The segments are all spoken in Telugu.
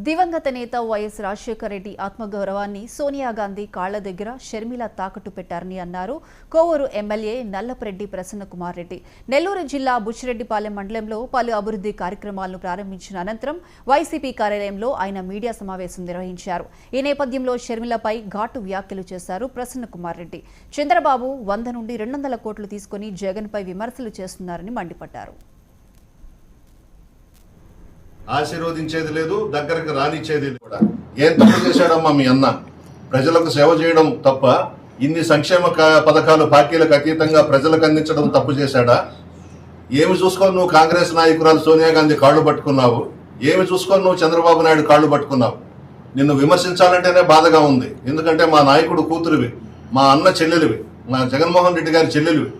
దివంగత నేత వైఎస్ రాజశేఖర రెడ్డి ఆత్మగౌరవాన్ని సోనియా గాంధీ కాళ్ల దగ్గర షర్మిల తాకట్టు పెట్టారని అన్నారు కోవూరు ఎమ్మెల్యే నల్లపరెడ్డి ప్రసన్నకుమార్ రెడ్డి. నెల్లూరు జిల్లా బుచ్చిరెడ్డిపాలెం మండలంలో పలు అభివృద్ధి కార్యక్రమాలను ప్రారంభించిన అనంతరం వైసీపీ కార్యాలయంలో ఆయన మీడియా సమావేశం నిర్వహించారు. ఈ నేపథ్యంలో షర్మిలపై ఘాటు వ్యాఖ్యలు చేశారు ప్రసన్నకుమార్ రెడ్డి. చంద్రబాబు 100 నుండి 200 కోట్లు తీసుకుని జగన్పై విమర్శలు చేస్తున్నారని మండిపడ్డారు. ఆశీర్వదించేది లేదు, దగ్గరకు రానిచ్చేది కూడా. ఏం తప్పు చేశాడమ్మా మీ అన్న? ప్రజలకు సేవ చేయడం తప్ప, ఇన్ని సంక్షేమ పథకాలు పార్టీలకు అతీతంగా ప్రజలకు అందించడం తప్పు చేశాడా? ఏమి చూసుకొని నువ్వు కాంగ్రెస్ నాయకురాలు సోనియా గాంధీ కాళ్లు పట్టుకున్నావు? ఏమి చూసుకొని నువ్వు చంద్రబాబు నాయుడు కాళ్లు పట్టుకున్నావు? నిన్ను విమర్శించాలంటేనే బాధగా ఉంది. ఎందుకంటే మా నాయకుడు కూతురువి, మా అన్న చెల్లెలివి, మా జగన్మోహన్ రెడ్డి గారి చెల్లెలివి.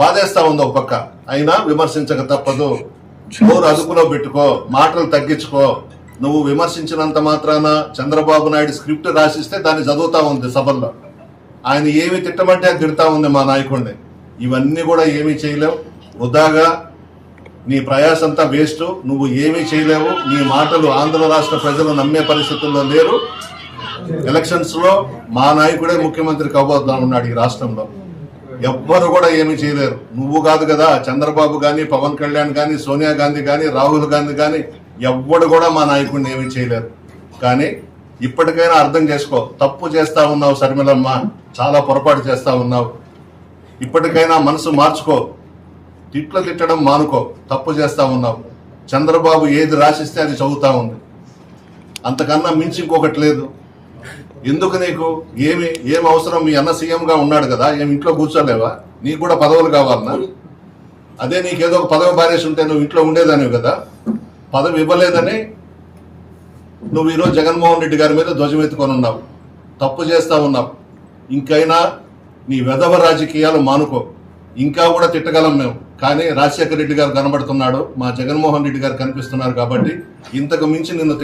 బాధేస్తా ఉంది ఒక పక్క. అయినా విమర్శించక తప్పదు. నోరు అదుపులో పెట్టుకో, మాటలు తగ్గించుకో. నువ్వు విమర్శించినంత మాత్రాన చంద్రబాబు నాయుడు స్క్రిప్ట్ రాసిస్తే దాన్ని చదువుతా ఉంది సభల్లో. ఆయన ఏమి తిట్టమంటే అది తిడతా ఉంది మా నాయకుడిని. ఇవన్నీ కూడా ఏమీ చేయలేవు. వృధాగా నీ ప్రయాసంతా వేస్ట్. నువ్వు ఏమీ చేయలేవు. నీ మాటలు ఆంధ్ర రాష్ట్ర ప్రజలు నమ్మే పరిస్థితుల్లో లేరు. ఎలక్షన్స్ లో మా నాయకుడే ముఖ్యమంత్రి కాబోతా ఉన్నాడు ఈ రాష్ట్రంలో. ఎవ్వరు కూడా ఏమీ చేయలేరు. నువ్వు కాదు కదా, చంద్రబాబు గాని, పవన్ కళ్యాణ్ గాని, సోనియా గాంధీ గాని, రాహుల్ గాంధీ గాని ఎవ్వడు కూడా మా నాయకుడిని ఏమీ చేయలేరు. కానీ ఇప్పటికైనా అర్థం చేసుకో. తప్పు చేస్తా ఉన్నావు శర్మిలమ్మ, చాలా పొరపాటు చేస్తా ఉన్నావు. ఇప్పటికైనా మనసు మార్చుకో. తిట్టడం మానుకో. తప్పు చేస్తా ఉన్నావు. చంద్రబాబు ఏది రాసిస్తే అది చదువుతా ఉంది. అంతకన్నా మించి ఇంకొకటి లేదు. ఎందుకు నీకు ఏం అవసరం? మీ అన్న సీఎంగా ఉన్నాడు కదా, ఏమి ఇంట్లో కూర్చోలేవా? నీకు కూడా పదవులు కావాలన్నా? అదే నీకేదో ఒక పదవి బారేసి ఉంటే నువ్వు ఇంట్లో ఉండేదానివి కదా. పదవి ఇవ్వలేదని నువ్వు ఈరోజు జగన్మోహన్ రెడ్డి గారి మీద ధ్వజమెత్తుకొని ఉన్నావు. తప్పు చేస్తా ఉన్నావు. ఇంకైనా నీ వెధవ రాజకీయాలు మానుకో. ఇంకా కూడా తిట్టగలం మేము, కానీ రాజశేఖర రెడ్డి గారు కనబడుతున్నాడు, మా జగన్మోహన్ రెడ్డి గారు కనిపిస్తున్నారు కాబట్టి ఇంతకు మించి నిన్ను